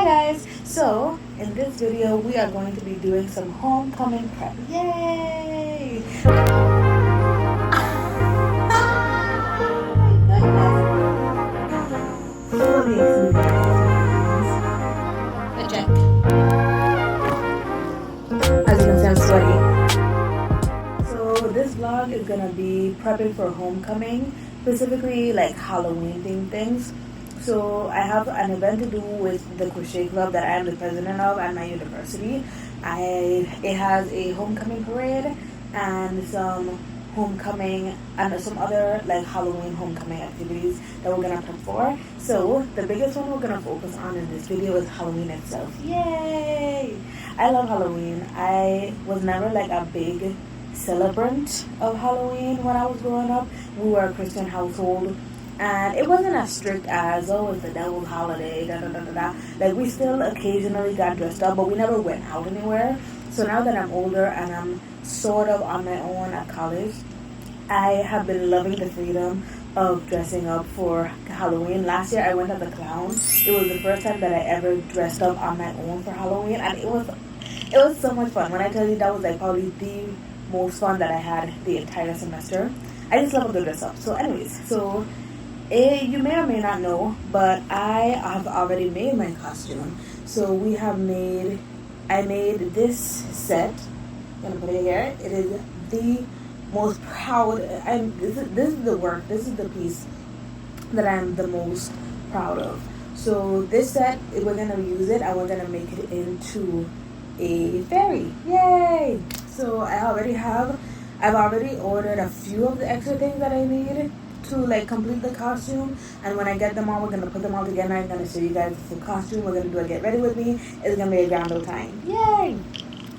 Hi guys! So, in this video, we are going to be doing some homecoming prep. Yay! Fully a check. As you can see, I'm sweaty. So, this vlog is gonna be prepping for homecoming, specifically like Halloween themed things. So I have an event to do with the crochet club that I am the president of at my university. It has a homecoming parade and some homecoming and some other like Halloween homecoming activities that we're gonna prep for. So the biggest one we're gonna focus on in this video is Halloween itself. Yay! I love Halloween. I was never like a big celebrant of Halloween when I was growing up. We were a Christian household. And it wasn't as strict as, oh, it's the devil's holiday, da da da da da. Like, we still occasionally got dressed up, but we never went out anywhere. So now that I'm older and I'm sort of on my own at college, I have been loving the freedom of dressing up for Halloween. Last year I went as a clown. It was the first time that I ever dressed up on my own for Halloween, and it was so much fun. When I tell you, that was like probably the most fun that I had the entire semester. I just love a good dress up. So anyways, you may or may not know, but I have already made my costume. So I made this set. I'm gonna put it here. It is the most proud, this is the work, this is the piece that I'm the most proud of. So this set, we're gonna use it and we're gonna make it into a fairy. Yay! So I've already ordered a few of the extra things that I need to like complete the costume, and when I get them all, we're gonna put them all together. I'm gonna show you guys the full costume. We're gonna do a get ready with me. It's gonna be a grand old time. Yay!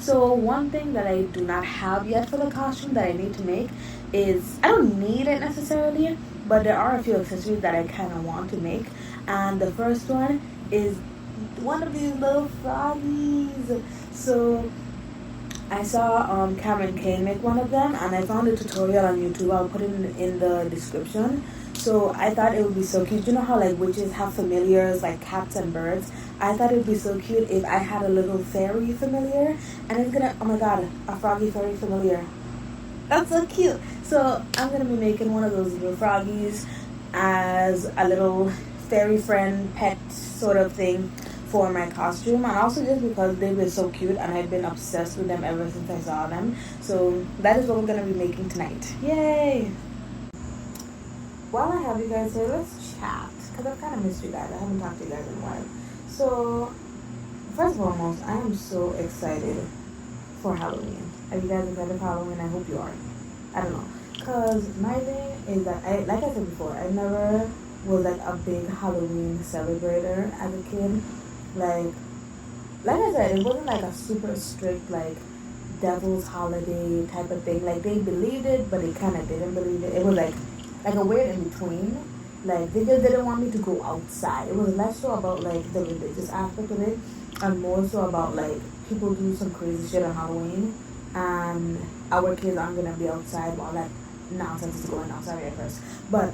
So one thing that I do not have yet for the costume that I need to make is, I don't need it necessarily, but there are a few accessories that I kind of want to make. And the first one is one of these little froggies. So I saw Cameron Kane make one of them, and I found a tutorial on YouTube. I'll put it in the description. So I thought it would be so cute. You know how like witches have familiars like cats and birds? I thought it would be so cute if I had a little fairy familiar, and it's gonna, oh my god, a froggy fairy familiar. That's so cute. So I'm gonna be making one of those little froggies as a little fairy friend pet sort of thing for my costume, and also just because they were so cute and I've been obsessed with them ever since I saw them. So that is what we're gonna be making tonight. Yay! While I have you guys here, let's chat, because I've kind of missed you guys. I haven't talked to you guys in a while. So first and foremost, I am so excited for Halloween. Are you guys excited for Halloween? I hope you are. I don't know, because my thing is that like I said before, I never was like a big Halloween celebrator as a kid. Like I said, it wasn't like a super strict like devil's holiday type of thing. Like they believed it, but they kind of didn't believe it. It was like a weird in between. Like they just didn't want me to go outside. It was less so about like the religious aspect of it, and more so about like people do some crazy shit on Halloween, and our kids aren't gonna be outside while that nonsense is going on. Sorry at first, but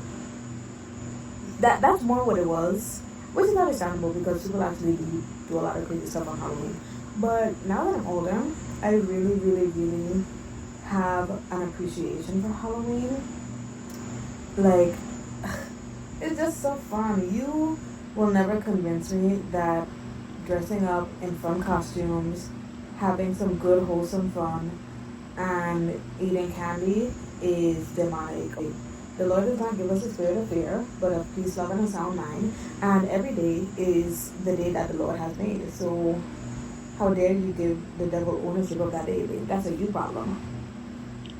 that's more what it was. Which is understandable because people actually do a lot of crazy stuff on Halloween. But now that I'm older, I really, really, really have an appreciation for Halloween. Like, it's just so fun. You will never convince me that dressing up in fun costumes, having some good, wholesome fun, and eating candy is demonic. The Lord does not give us a spirit of fear, but of peace, love, and a sound mind. And every day is the day that the Lord has made. So how dare you give the devil ownership of that day? That's a you problem.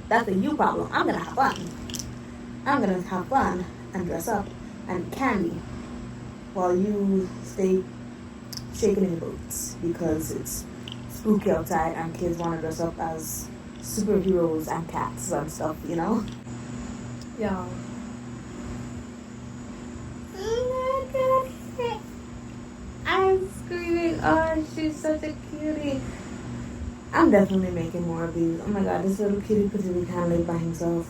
That's a you problem. I'm going to have fun. I'm going to have fun and dress up and eat candy while you stay shaking in your boots because it's spooky outside and kids want to dress up as superheroes and cats and stuff, you know? Y'all. Oh my god. I'm screaming. Oh, she's such a cutie. I'm definitely making more of these. Oh my god, this little kitty patootie can't live by himself.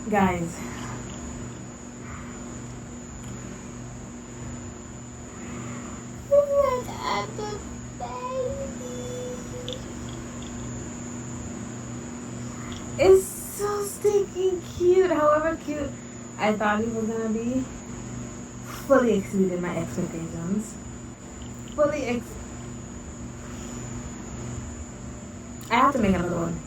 Guys. at the baby. It's so stinking cute. However cute I thought he was gonna be, fully exceeded my expectations. I have to make another one.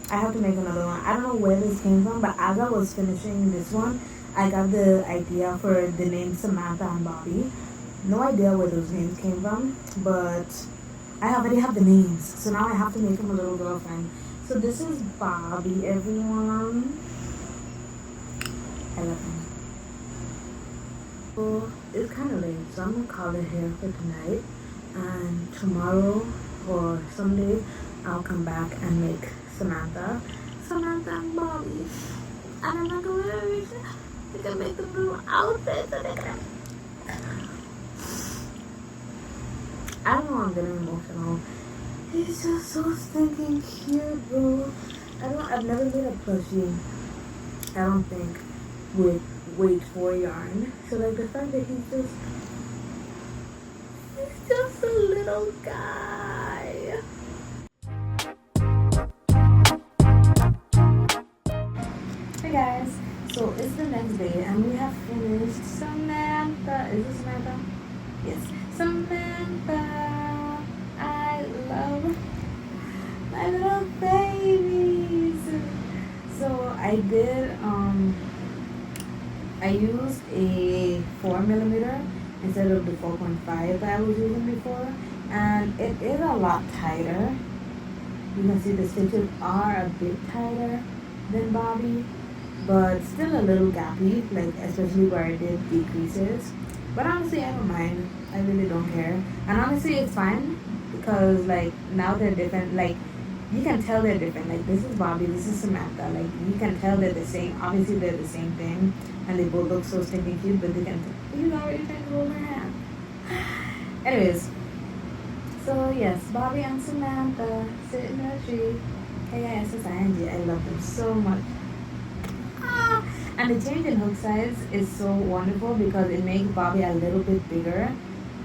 I don't know where this came from, but as I was finishing this one, I got the idea for the name Samantha and Bobby. No idea where those names came from, but I already have the names, so now I have to make him a little girlfriend. So this is Bobby, everyone. I love him. So it's kind of late, so I'm gonna call it here for tonight. And tomorrow or someday, I'll come back and make Samantha and Bobby. And I'm not gonna worry. We can make them little outfits and they can. I don't know, I'm getting emotional. He's just so stinking cute, bro. I've never made a plushie, I don't think, with weight 4 yarn. So like the fact that he's just a little guy. Hey guys, so it's the next day and we have finished Samantha. Is this Samantha? Yes, Samantha. I love my little babies. So I did, I used a 4mm instead of the 4.5 that I was using before, and it is a lot tighter. You can see the stitches are a bit tighter than Bobby, but still a little gappy, like especially where I did decreases. But honestly, I don't mind. I really don't care. And honestly, it's fine because like now they're different. Like you can tell they're different. Like this is Bobby, this is Samantha. Like you can tell they're the same. Obviously, they're the same thing, and they both look so stinking cute. But they can. He's already trying to hold her hand. Anyways, so yes, Bobby and Samantha sitting in a tree. Hey guys, it's Angie. I love them so much. And the change in hook size is so wonderful because it makes Bobby a little bit bigger.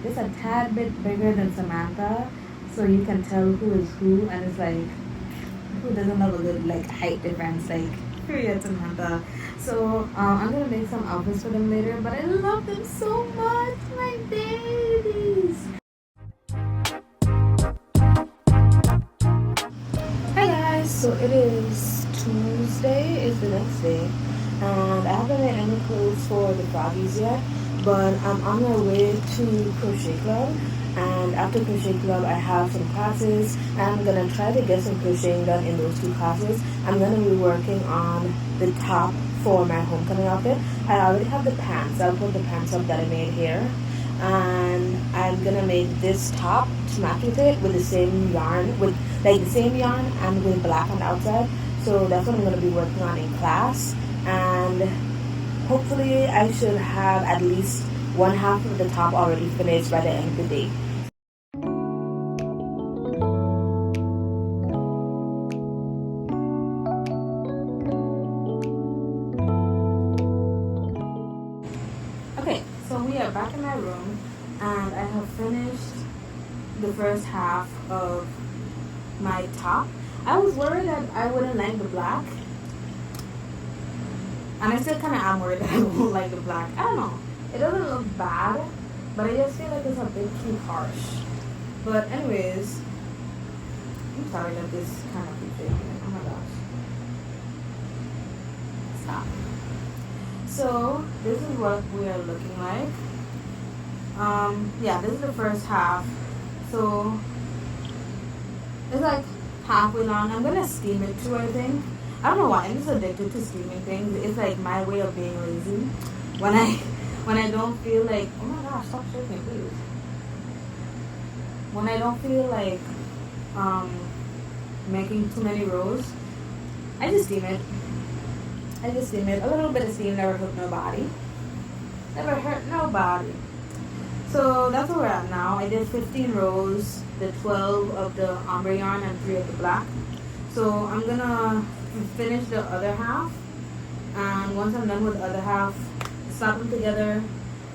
It's a tad bit bigger than Samantha, so you can tell who is who, and it's like, who doesn't have a good like height difference, like, period, Samantha. So I'm gonna make some outfits for them later, but I love them so much, my babies. Hi guys, so it is Tuesday, it's the next day. And I haven't made any clothes for the froggies yet, but I'm on my way to crochet club, and after crochet club I have some classes and I'm gonna try to get some crocheting done in those 2 classes. I'm gonna be working on the top for my homecoming outfit. I already have the pants. I'll put the pants up that I made here, and I'm gonna make this top to match with it with the same yarn, with like the same yarn and with black on the outside. So that's what I'm gonna be working on in class. And hopefully I should have at least 1/2 of the top already finished by the end of the day. Okay, so we are back in my room and I have finished the first half of my top. I was worried that I wouldn't like the black. And I still kind of am worried that I won't like the black. I don't know. It doesn't look bad, but I just feel like it's a bit too harsh. But anyways, I'm sorry that this kind of keeps shaking. Oh my gosh. Stop. So this is what we are looking like. Yeah, this is the first half. So it's like halfway long. I'm gonna steam it too, I think. I don't know why, I'm just addicted to steaming things. It's like my way of being lazy. When I don't feel like, oh my gosh, stop shaking, please. When I don't feel like making too many rows, I just steam it. A little bit of steam never hurt nobody. So that's where we're at now. I did 15 rows, the 12 of the ombre yarn and 3 of the black. So I'm gonna finish the other half, and once I'm done with the other half, slap them together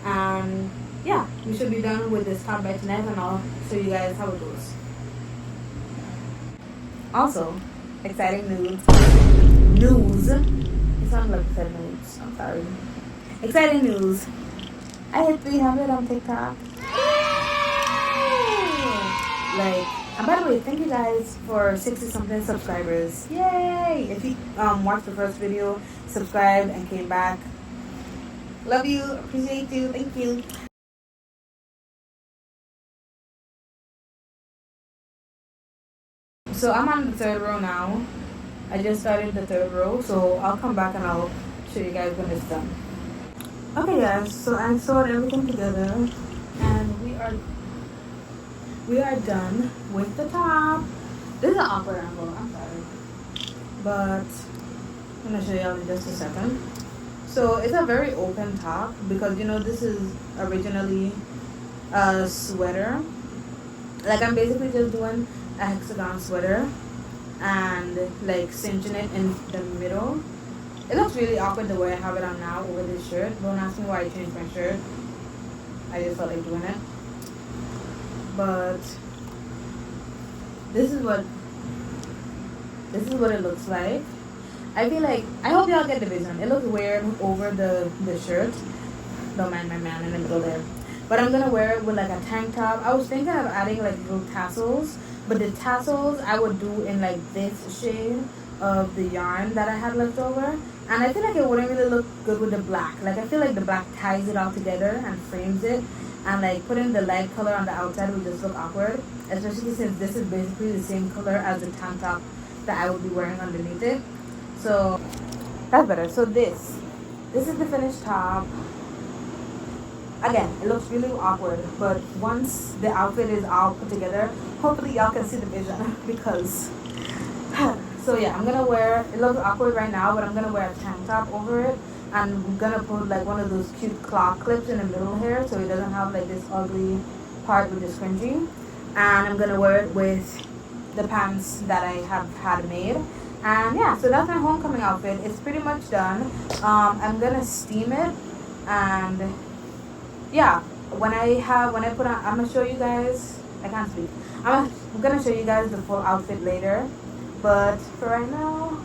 and yeah, we should be done with this top by tonight, and I'll show you guys how it goes. Also, exciting news. It sounds like said news. I'm sorry. Exciting news. I hit 300 on TikTok. Like, and by the way, thank you guys for 60 something subscribers. Yay! If you watched the first video, subscribed and came back, love you, appreciate you, thank you. So I'm on the third row now. I just started the third row, so I'll come back and I'll show you guys when it's done. Okay guys, so I sewed everything together and we are done with the top. This is an awkward angle, I'm sorry. But I'm gonna show y'all in just a second. So it's a very open top because you know this is originally a sweater. Like I'm basically just doing a hexagon sweater and like cinching it in the middle. It looks really awkward the way I have it on now over this shirt. Don't ask me why I changed my shirt. I just felt like doing it. But this is what it looks like. I feel like I hope y'all get the vision. It looks weird over the shirt. Don't mind my man in the middle there. But I'm gonna wear it with like a tank top. I was thinking of adding like little tassels, but the tassels I would do in like this shade of the yarn that I had left over. And I feel like it wouldn't really look good with the black. Like I feel like the black ties it all together and frames it. And like putting the light color on the outside would just look awkward. Especially since this is basically the same color as the tank top that I would be wearing underneath it. So that's better. So this is the finished top. Again, it looks really awkward, but once the outfit is all put together, hopefully y'all can see the vision because so yeah, I'm gonna wear, it looks awkward right now, but I'm gonna wear a tank top over it. And I'm gonna put like one of those cute claw clips in the middle here so it doesn't have like this ugly part with the scrunchie. And I'm gonna wear it with the pants that I have had made. And yeah, so that's my homecoming outfit. It's pretty much done. I'm gonna steam it, and yeah, when I put on, I'm gonna show you guys. I can't speak. I'm gonna show you guys the full outfit later, but for right now,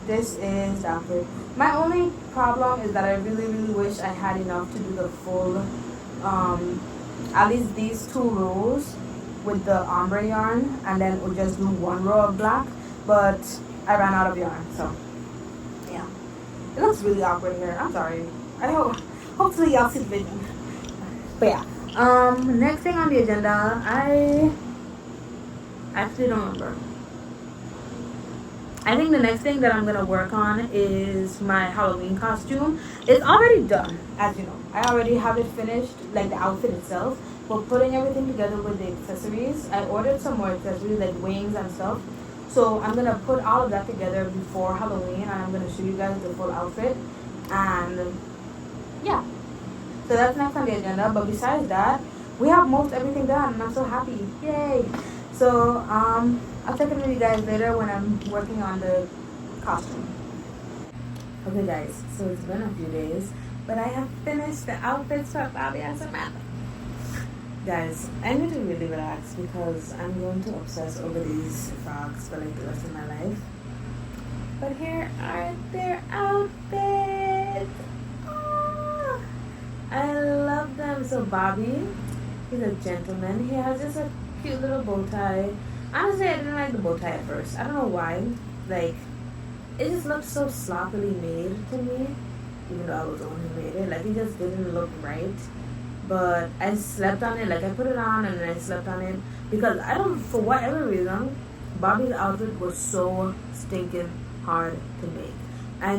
this is the outfit. My only problem is that I really wish I had enough to do the full, at least these 2 rows with the ombre yarn, and then we'll just do 1 row of black, but I ran out of yarn, so yeah. It looks really awkward here. I'm sorry. Hopefully y'all see the vision. But yeah. Next thing on the agenda, I actually don't remember. I think the next thing that I'm gonna work on is my Halloween costume. It's already done, as you know. I already have it finished, like the outfit itself. But putting everything together with the accessories, I ordered some more accessories like wings and stuff. So I'm gonna put all of that together before Halloween, and I'm gonna show you guys the full outfit. And yeah, so that's next on the agenda. But besides that, we have most everything done, and I'm so happy. Yay! So I'll check in with you guys later when I'm working on the costume. Okay guys, so it's been a few days, but I have finished the outfits for Bobby and Samantha. Guys, I need to really relax because I'm going to obsess over these frogs for like the rest of my life. But here are their outfits. Oh, I love them. So Bobby, he's a gentleman. He has just a cute little bow tie. Honestly, I didn't like the bow tie at first. I don't know why. Like, it just looked so sloppily made to me, even though I was the one who made it. Like, it just didn't look right. But I slept on it. Like, I put it on and then I slept on it because I don't, for whatever reason, Bobby's outfit was so stinking hard to make. I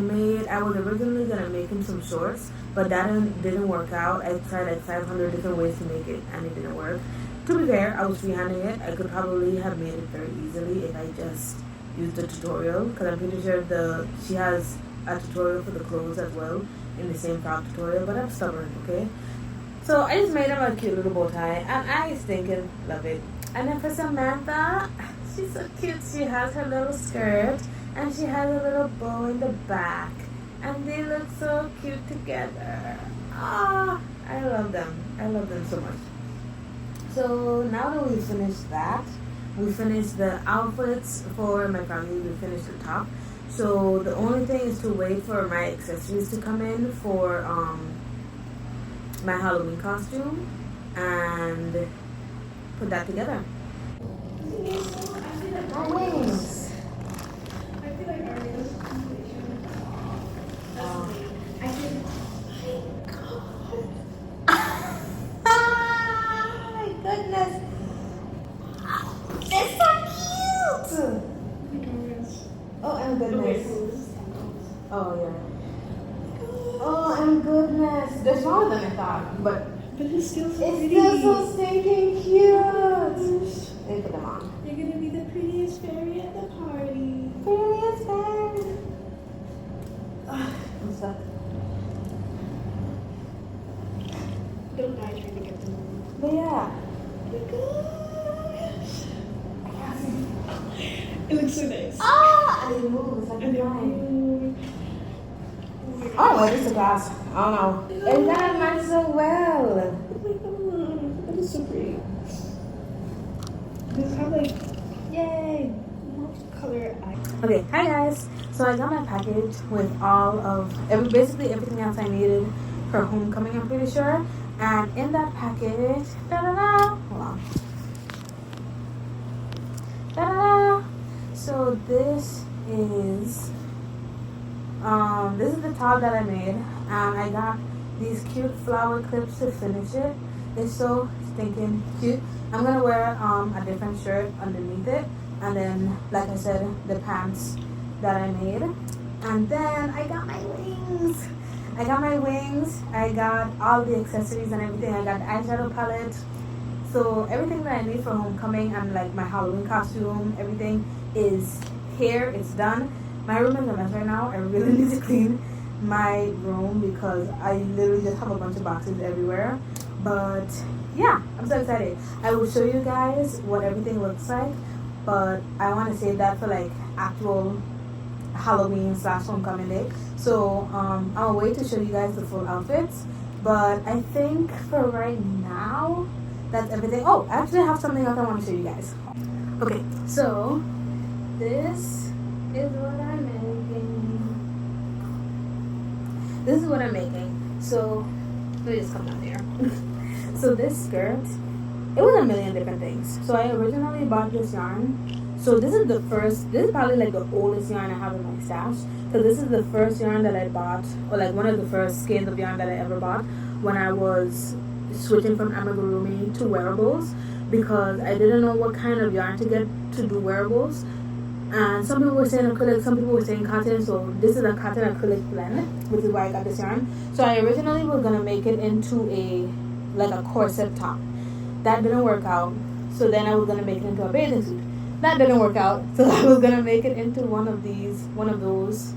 was originally gonna make him some shorts, but that didn't work out. I tried like 500 different ways to make it, and it didn't work. To be fair, I was freehanding it. I could probably have made it very easily if I just used the tutorial, because I'm pretty sure she has a tutorial for the clothes as well in the same frog tutorial. But I'm stubborn, okay? So I just made him a cute little bow tie, and I stinking love it. And then for Samantha, she's so cute. She has her little skirt, and she has a little bow in the back, and they look so cute together. I love them. I love them so much. So now that we finished that, we finished the outfits for my family. We finished the top. So the only thing is to wait for my accessories to come in for my Halloween costume and put that together. My wings. I feel like our nails I can. My goodness. They're so cute. Oh, and goodness. Oh, yeah. Oh, and goodness. They're smaller than I thought, but it's still so it's pretty. still so stinking cute. Let me put them on. You're gonna be the prettiest fairy at the party. Prettiest fairy. I'm stuck. Don't die trying to get them. But yeah. It looks so nice. I didn't move. It's like a blind. Oh Oh, what is the glass? I don't know. It doesn't match so well. That is so pretty. Does it have like Yay. more color eyes? Okay, hi guys. So I got my package with all of basically everything else I needed for homecoming, I'm pretty sure. And in that package, hold on. So this is the top that I made, and I got these cute flower clips to finish it. It's so stinking cute. I'm gonna wear a different shirt underneath it, and then, like I said, the pants that I made. And then I got my wings. I got all the accessories and everything. I got the eyeshadow palette. So everything that I need for homecoming and like my Halloween costume, everything is here. It's done. My room is a mess right now. I really need to clean my room because I literally just have a bunch of boxes everywhere. But yeah, I'm so excited. I will show you guys what everything looks like, but I want to save that for like actual Halloween / homecoming day. So I'll wait to show you guys the full outfits. But I think for right now, that's everything. Oh, I actually have something else I want to show you guys. Okay, so this is what I'm making. So let me just come down here. So this skirt, it was a million different things. So I originally bought this yarn. So this is probably like the oldest yarn I have in my stash. So this is the first yarn that I bought, or like one of the first skeins of yarn that I ever bought when I was switching from amigurumi to wearables, because I didn't know what kind of yarn to get to do wearables. And some people were saying acrylic, some people were saying cotton. So this is a cotton acrylic blend, which is why I got this yarn. So I originally was gonna make it into a corset top. That didn't work out. So then I was gonna make it into a bathing suit. That didn't work out. So I was gonna make it into one of those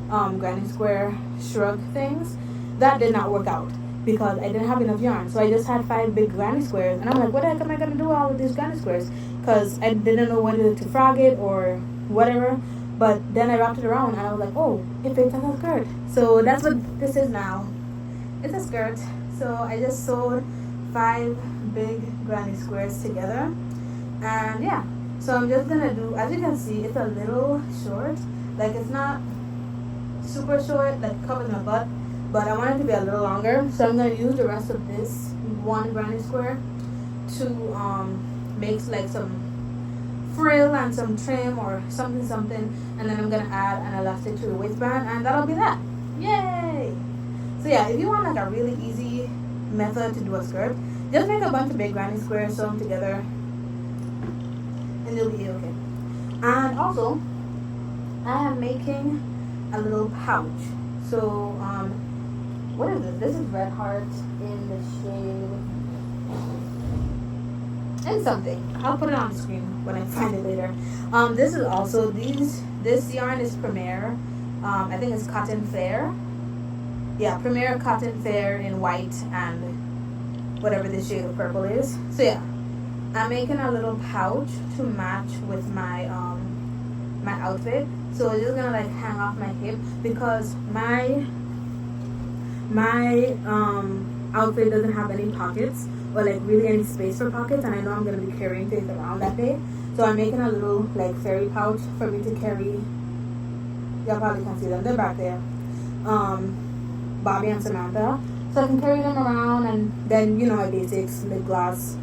granny square shrug things. That did not work out because I didn't have enough yarn. So I just had 5 big granny squares, and I'm like, what the heck am I gonna do all with these granny squares? Because I didn't know whether to frog it or whatever. But then I wrapped it around and I was like, oh, it fits on a skirt. So that's what this is now. It's a skirt. So I just sewed 5 big granny squares together, and yeah. So I'm just gonna do, as you can see, it's a little short. Like, it's not super short, like covers my butt, but I want it to be a little longer. So I'm gonna use the rest of this one granny square to make like some frill and some trim or something, and then I'm gonna add an elastic to the waistband, and that'll be that. Yay! So yeah, if you want like a really easy method to do a skirt, just make a bunch of big granny squares, sew them together, and you'll be okay. And also, I am making a little pouch. So what is this? This is Red Heart in the shade and something. I'll put it on the screen when I find it later. This is also this yarn is Premier. I think it's Cotton Fair. Yeah, Premier Cotton Fair in white and whatever the shade of purple is. So yeah, I'm making a little pouch to match with my my outfit. So it's just gonna like hang off my hip because my my outfit doesn't have any pockets or like really any space for pockets, and I know I'm gonna be carrying things around that day. So I'm making a little like fairy pouch for me to carry. Y'all probably can't see them. They're back there. Bobby and Samantha. So I can carry them around, and then my basics, lip gloss,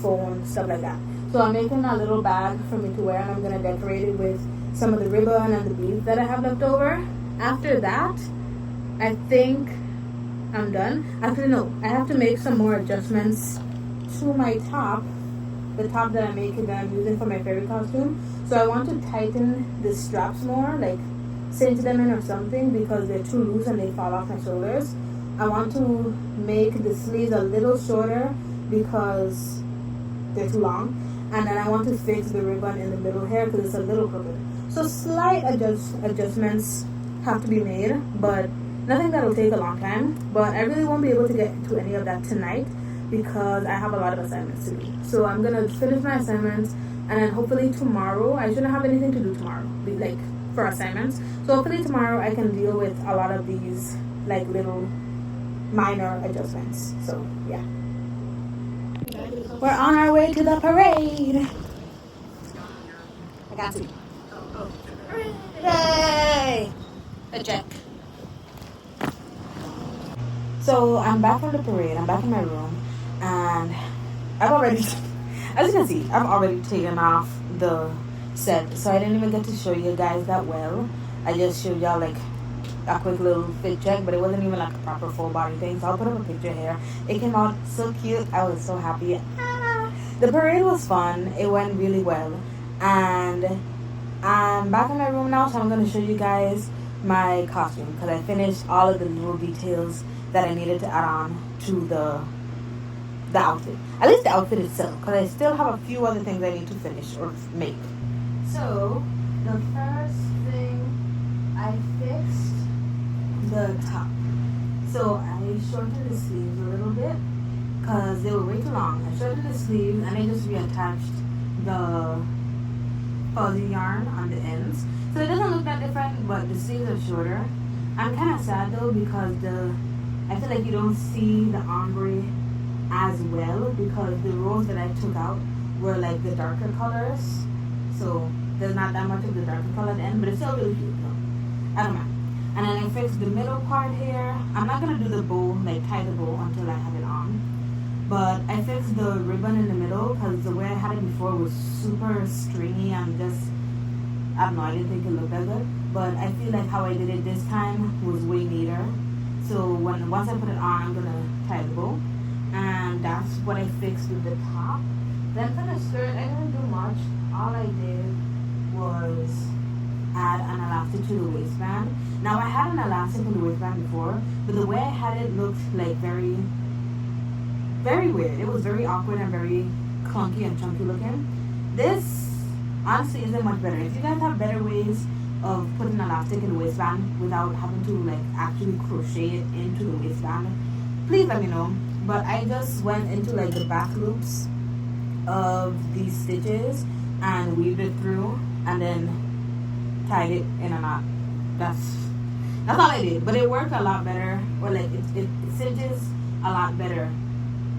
phone, stuff like that. So I'm making a little bag for me to wear, and I'm gonna decorate it with some of the ribbon and the beads that I have left over. After that, I think I'm done. Actually, no, I have to make some more adjustments to my top, the top that I'm using for my fairy costume. So I want to tighten the straps more, like cinch them in or something, because they're too loose and they fall off my shoulders. I want to make the sleeves a little shorter because they're too long, and then I want to fix the ribbon in the middle here because it's a little crooked. So slight adjustments have to be made, but nothing that will take a long time. But I really won't be able to get to any of that tonight because I have a lot of assignments to do. So I'm gonna finish my assignments, and then hopefully tomorrow, I shouldn't have anything to do tomorrow, like for assignments. So hopefully tomorrow I can deal with a lot of these like little minor adjustments. So yeah, we're on our way to the parade. I got to. Yay! A check. So I'm back from the parade. I'm back in my room, and I've already, as you can see, I've already taken off the set. So I didn't even get to show you guys that well. I just showed y'all like a quick little fit check, but it wasn't even like a proper full body thing. So I'll put up a picture here. It came out so cute. I was so happy. The parade was fun. It went really well, and I'm back in my room now. So I'm gonna show you guys my costume because I finished all of the little details that I needed to add on to the outfit. At least the outfit itself, because I still have a few other things I need to finish or make. So the first thing, I fixed the top. So I shortened the sleeves a little bit because they were way too long. I shortened the sleeves and I just reattached the fuzzy yarn on the ends. So it doesn't look that different, but the sleeves are shorter. I'm kind of sad though because I feel like you don't see the ombre as well because the rows that I took out were like the darker colors. So there's not that much of the darker color at the end, but it's still really cute though. I don't know. And then I fixed the middle part here. I'm not going to do the bow, like tie the bow until I have it on. But I fixed the ribbon in the middle because the way I had it before was super stringy and just, I don't know, I didn't think it looked that good. But I feel like how I did it this time was way neater. So once I put it on, I'm going to tie the bow. And that's what I fixed with the top. Then for the skirt, I didn't do much. All I did was add an elastic to the waistband. Now I had an elastic in the waistband before, but the way I had it looked like very, very weird. It was very awkward and very clunky and chunky looking. This honestly isn't much better. If you guys have better ways of putting an elastic in the waistband without having to like actually crochet it into the waistband, please let me know. But I just went into like the back loops of these stitches and weaved it through and then tied it in a knot. That's all I did, but it worked a lot better, or like it cinches a lot better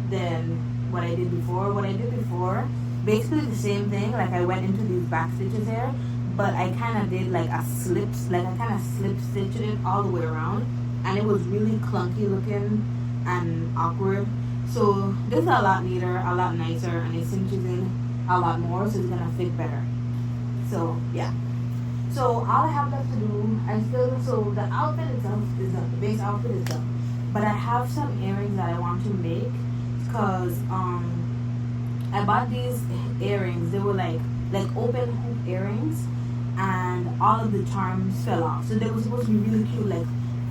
than what I did before. What I did before, basically the same thing, like I went into these back stitches here, but I kind of did like I kind of slip stitched it all the way around, and it was really clunky looking and awkward. So this is a lot neater, a lot nicer, and it cinches in a lot more, so it's gonna fit better. So yeah. So all I have left to do, so the outfit itself is done, the base outfit is done. But I have some earrings that I want to make because I bought these earrings. They were like open hoop earrings, and all of the charms fell off. So they were supposed to be really cute, like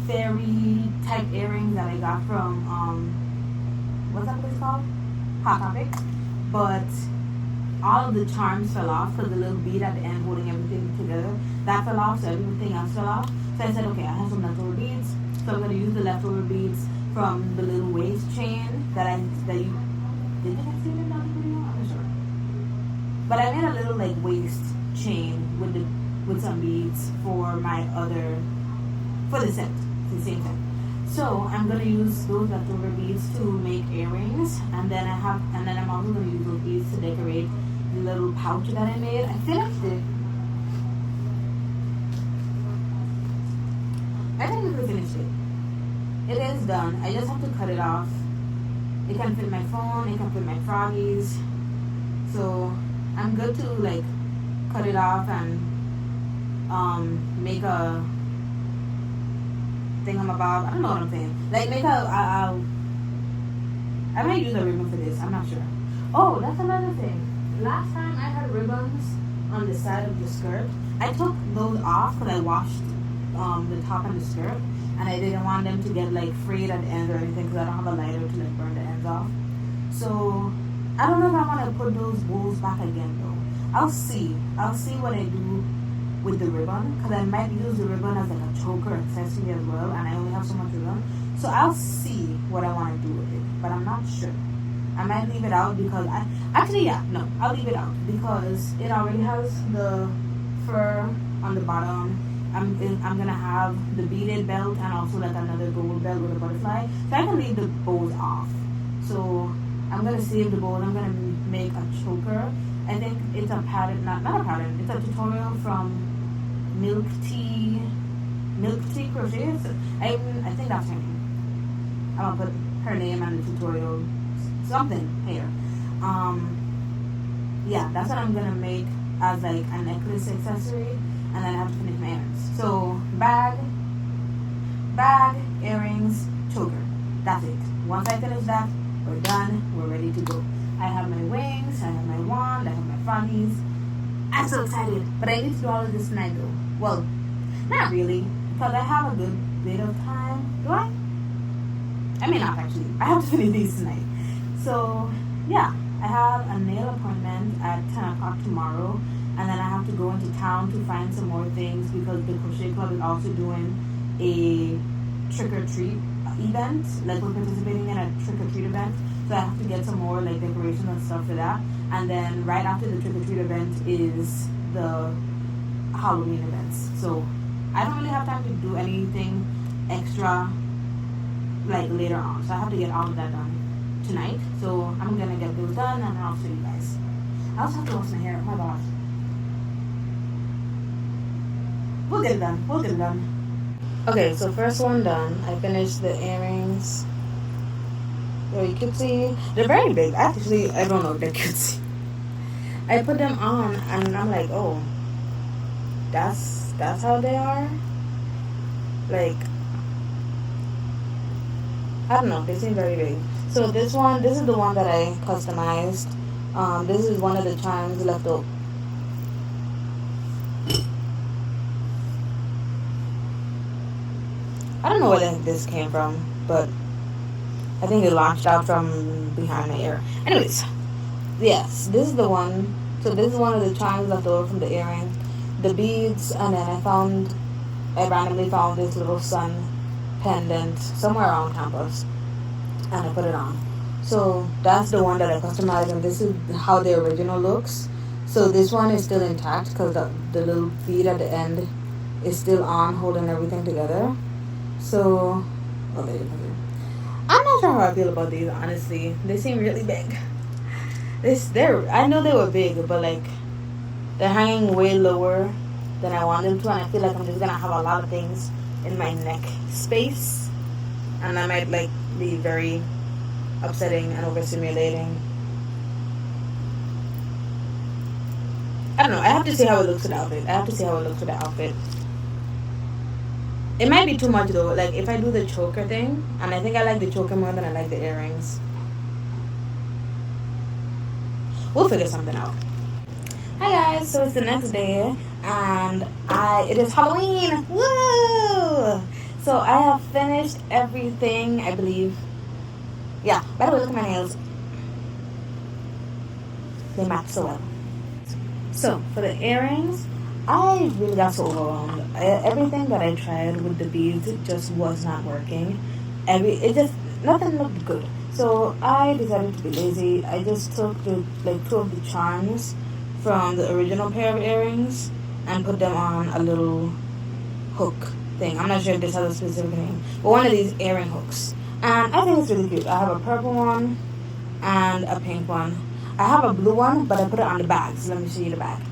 fairy type earrings that I got from what's that place called? Hot Topic. But all of the charms fell off because the little bead at the end holding everything together, that fell off, so everything else fell off. So I said, okay, I have some leftover beads, so I'm going to use the leftover beads from the little waist chain that you, did you guys see it in the video? I'm not sure. But I made a little like waist chain with some beads for the set, the same set. So I'm gonna use those leftover beads to make earrings, and then I'm also gonna use those beads to decorate the little pouch that I made. I finished it. I think I finished it. It is done. I just have to cut it off. It can fit my phone. It can fit my froggies. So I'm good to like cut it off and make a thingamabob. I don't know what I'm saying. Like make I might use a ribbon for this. I'm not sure. Oh, that's another thing. Last time I had ribbons on the side of the skirt. I took those off because I washed the top and the skirt, and I didn't want them to get like frayed at the ends or anything because I don't have a lighter to like burn the ends off. So I don't know if I want to put those bows back again though. I'll see what I do with the ribbon, because I might use the ribbon as like a choker accessory as well, and I only have so much ribbon. So I'll see what I want to do with it, but I'm not sure. I might leave it out because I'll leave it out because it already has the fur on the bottom. I'm gonna have the beaded belt and also like another gold belt with a butterfly, so I can leave the bows off. So I'm gonna save the bows. I'm gonna make a choker. I think it's a pattern, not a pattern. It's a tutorial from Milk Tea Crochet. I think that's her name. I'm gonna put her name and the tutorial something here. Yeah, that's what I'm gonna make as like a necklace accessory, and then I have to finish my earrings. So bag, earrings, choker. That's it. Once I finish that, we're done. We're ready to go. I have my wings, I have my wand, I have my froggies. I'm so excited. But I need to do all of this tonight though. Well, not really, because I have a good bit of time. Do I? I may not actually. I have to finish these tonight. So, yeah. I have a nail appointment at 10 o'clock tomorrow. And then I have to go into town to find some more things because the Crochet Club is also doing a trick-or-treat event. Like we're participating in a trick-or-treat event. So I have to get some more like decorations and stuff for that. And then right after the trick-or-treat event is the Halloween events. So I don't really have time to do anything extra like later on. So I have to get all of that done tonight. So I'm gonna get those done and I'll show you guys. I also have to wash my hair. Oh my gosh. We'll get it done. Okay, so first one done. I finished the earrings. There you can see. They're very big. Actually, I don't know if they can see. I put them on and I'm like, oh, that's how they are? Like, I don't know. They seem very big. So this is the one that I customized. This is one of the charms left over. I don't know where this came from, but I think it launched out from behind my ear. Anyways, yes, this is the one. So this is one of the charms left over from the earring. The beads, and then I randomly found this little sun pendant somewhere around campus, and I put it on. So that's the one that I customized, and this is how the original looks. So this one is still intact because the little bead at the end is still on, holding everything together. So, oh, there you go. I'm not sure how I feel about these, honestly. They seem really big. I know they were big, but like, they're hanging way lower than I want them to, and I feel like I'm just gonna have a lot of things in my neck space, and that might like be very upsetting and overstimulating. I don't know. I have to see how it looks with the outfit. It might be too much though. Like if I do the choker thing, and I think I like the choker more than I like the earrings. We'll figure something out. Hi guys, so it's the next day, and it is Halloween. Woo! So I have finished everything, I believe. Yeah. By the way, look at my nails. They match so well. So for the earrings, I really got so overwhelmed. Everything that I tried with the beads just was not working. Nothing looked good. So I decided to be lazy. I just took two of the charms from the original pair of earrings and put them on a little hook thing. I'm not sure if this has a specific name, but one of these earring hooks. And I think it's really cute. I have a purple one and a pink one. I have a blue one, but I put it on the bag. So let me show you the bag.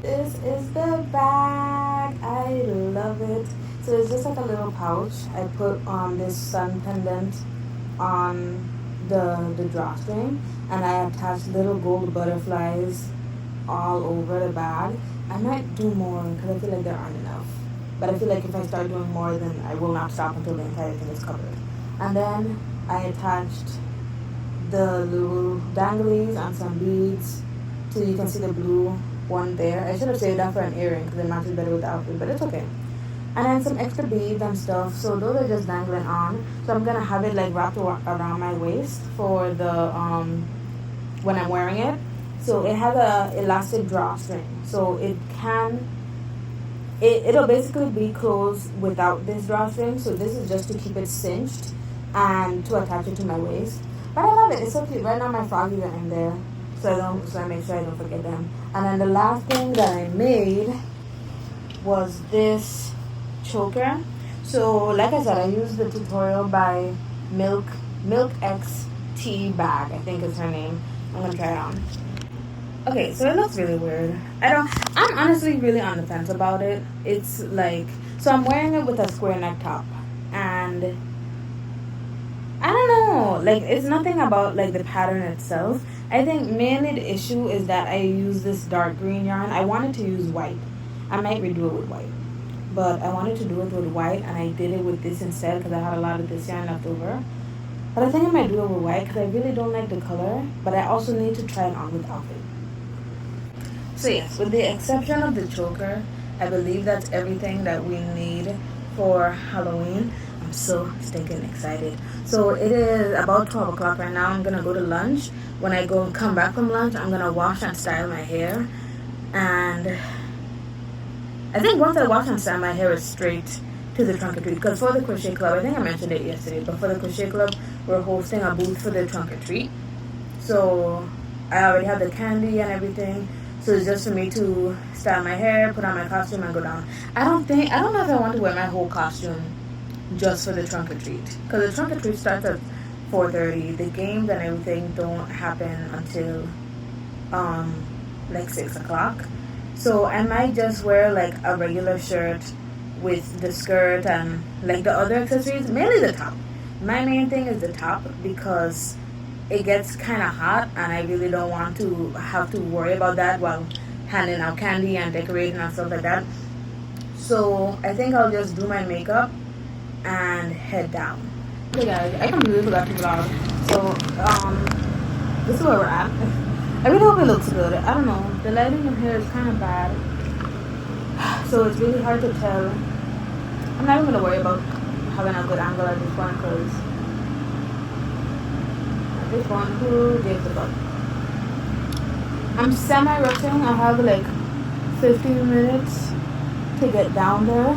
This is the bag. I love it. So it's just like a little pouch. I put this sun pendant on the drawstring, and I attached little gold butterflies all over the bag. I might do more because I feel like there aren't enough. But I feel like if I start doing more, then I will not stop until the entire thing is covered. And then I attached the little danglies and some beads, so you can see the blue one there. I should have saved that for an earring because it matches better with the outfit, but it's okay. And then some extra beads and stuff. So those are just dangling on. So I'm gonna have it like wrapped around my waist for the when I'm wearing it. So it has a elastic drawstring, so it'll basically be closed without this drawstring. So this is just to keep it cinched and to attach it to my waist. But I love it. It's so cute. Right now my froggies are in there, so I make sure I don't forget them. And then the last thing that I made was this choker. So like I said, I used the tutorial by Milk X Tea Bag, I think is her name. I'm gonna try it on. Okay, so it looks really weird. I'm honestly really on the fence about it. It's like, so I'm wearing it with a square neck top, and I don't know, like it's nothing about like the pattern itself. I think mainly the issue is that I use this dark green yarn. I wanted to use white. I might redo it with white, but I wanted to do it with white, and I did it with this instead because I had a lot of this yarn left over. But I think I might do it with white because I really don't like the color, but I also need to try it on with outfit. So yes, with the exception of the choker, I believe that's everything that we need for Halloween. I'm so stinking excited. So it is about 12 o'clock right now. I'm gonna go to lunch. When I come back from lunch, I'm gonna wash and style my hair. And I think once I wash and style my hair, it's straight to the trunk or treat. Because for the crochet club, I think I mentioned it yesterday, but for the crochet club, we're hosting a booth for the trunk or treat. So I already have the candy and everything. So it's just for me to style my hair, put on my costume, and go down. I don't know if I want to wear my whole costume just for the trunk or treat. Because the trunk or treat starts at 4:30. The games and everything don't happen until like 6 o'clock. So I might just wear like a regular shirt with the skirt and like the other accessories, mainly the top. My main thing is the top because it gets kind of hot, and I really don't want to have to worry about that while handing out candy and decorating and stuff like that. So I think I'll just do my makeup and head down. Okay guys, I completely forgot to vlog. So this is where we're at. I really hope it looks good. I don't know, the lighting in here is kind of bad, so it's really hard to tell. I'm not even gonna worry about having a good angle at this one because this one, who gives a fuck? I'm semi-rushing. I have like 15 minutes to get down there.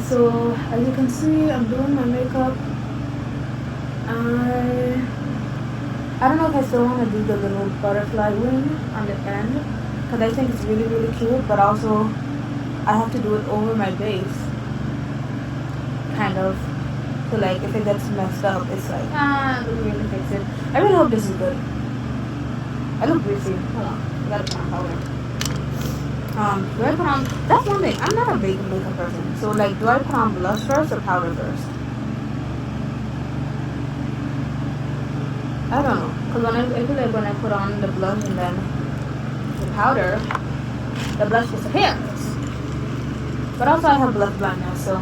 So as you can see, I'm doing my makeup. I don't know if I still want to do the little butterfly wing on the end because I think it's really, really cute, but also I have to do it over my base, kind of. So like if it gets messed up, it's like, let me really fix it. I really hope this is good. I look greasy. Hold on. I gotta put on powder. Do I put on, that's one thing. I'm not a big makeup person. So like, do I put on blush first or powder first? I don't know. Because I feel like when I put on the blush and then the powder, the blush disappears. But also I have blush blindness, so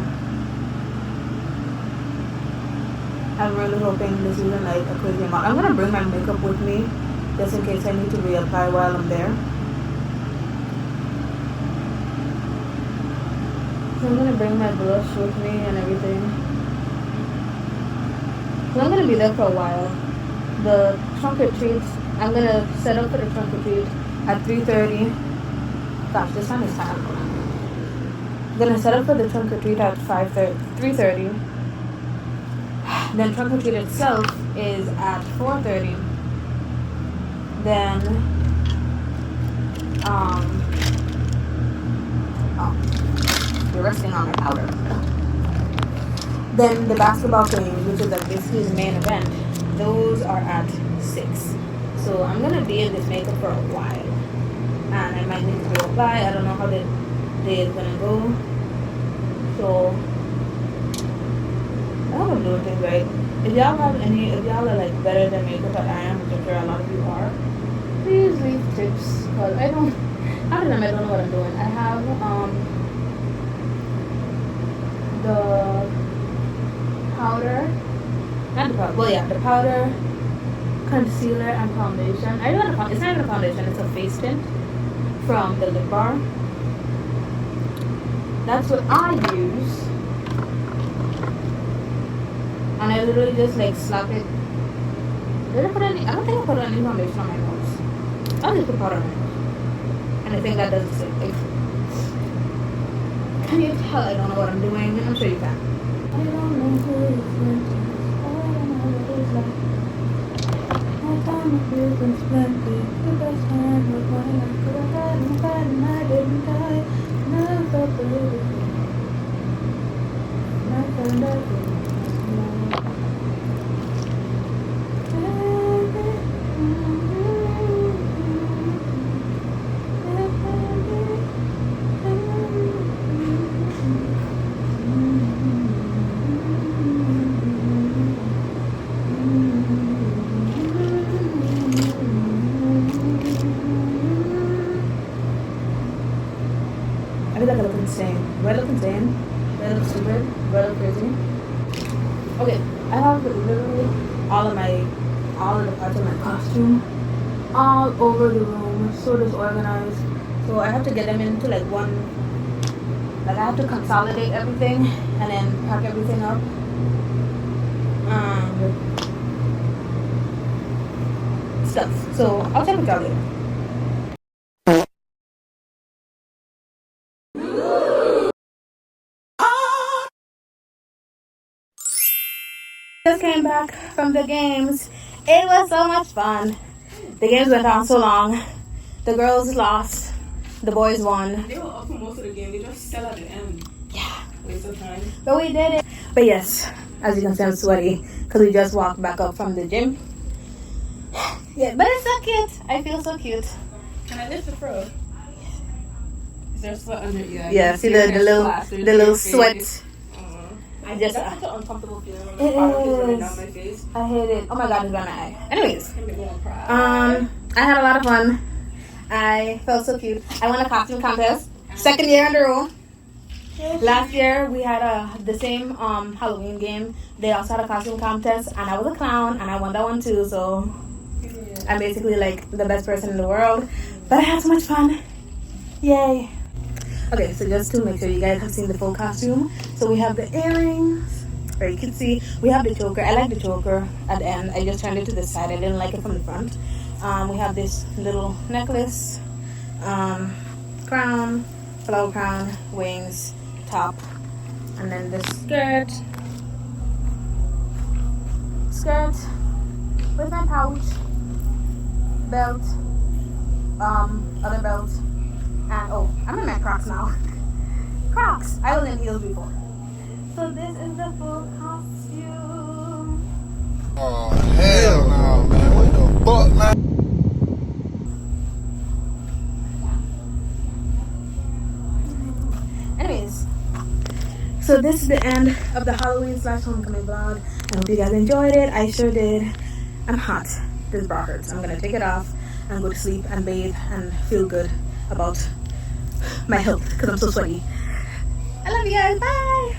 I'm really hoping this isn't like a crazy amount. I'm gonna bring my makeup with me just in case I need to reapply while I'm there. So I'm gonna bring my blush with me and everything. So I'm gonna be there for a while. The trunk or treats, I'm gonna set up for the trunk or treat at 3:30. Gosh, this time is time. I'm gonna set up for the trunk or treat at 3:30. Then trunk or treat itself is at 4:30. Then be resting on my powder. Then the basketball games, which is like basically the main event, those are at 6. So I'm gonna be in this makeup for a while, and I might need to reapply. I don't know how the day is gonna go. So I hope I'm doing things right. If y'all are like better than makeup than I am, which I'm sure a lot of you are, please leave tips. Cause I don't. Half of them I don't know what I'm doing. I have the powder, not the powder. Well, yeah, the powder, concealer, and foundation. I don't know. It's not even a foundation. It's a face tint from the lip bar. That's what I use. And I literally just like slap it. Did I put any? I don't think I put any foundation on my nose. I'll just put powder on my nose. And I think that does the same thing. Can you tell I don't know what I'm doing? I'm sure you can. I don't know who is like. I don't know what it's like. My time of youth was splendid. The best time was when I could have died and died and I didn't die. Never felt the little thing. I found out it was I feel like I look insane. Do I look insane? Do I look stupid? Do I look crazy? Okay, I have literally all of the parts of my costume all over the room, so disorganized. So I have to get them into like one, like I have to consolidate everything and then pack everything up. Stuff. So I'll check with y'all later. Just came back from the games. It was so much fun. The games went on so long. The girls lost. The boys won. They were up for most of the game. They just fell at the end. Yeah. Waste of time. But we did it. But yes, as you can see, I'm sweaty because we just walked back up from the gym. Yeah, but it's so cute. I feel so cute. Can I lift the fro? Is there sweat under your eyes? Yeah, see the little sweat. I just That's such an uncomfortable feeling when it the product is running is. down my face. I hate it. Oh my god, it's by my eye. Anyways, I'm gonna cry. I had a lot of fun. I felt so cute. I won a costume contest. 2nd year in a row. Last year we had the same Halloween game. They also had a costume contest, and I was a clown, and I won that one too. So I'm basically like the best person in the world. But I had so much fun. Yay. Okay, so just to make sure you guys have seen the full costume. So we have the earrings, where you can see. We have the choker. I like the choker at the end. I just turned it to the side. I didn't like it from the front. We have this little necklace, crown, flower crown, wings, top, and then the skirt with my pouch, belt, other belt, and oh, I'm in my Crocs now. Crocs. I was in heels before. So this is the full costume. Oh hell no, man! What the fuck, man? Anyways, so this is the end of the Halloween / homecoming vlog. I hope you guys enjoyed it. I sure did. I'm hot. This bra hurts. I'm gonna take it off and go to sleep and bathe and feel good about my health because I'm so sweaty. I love you guys. Bye.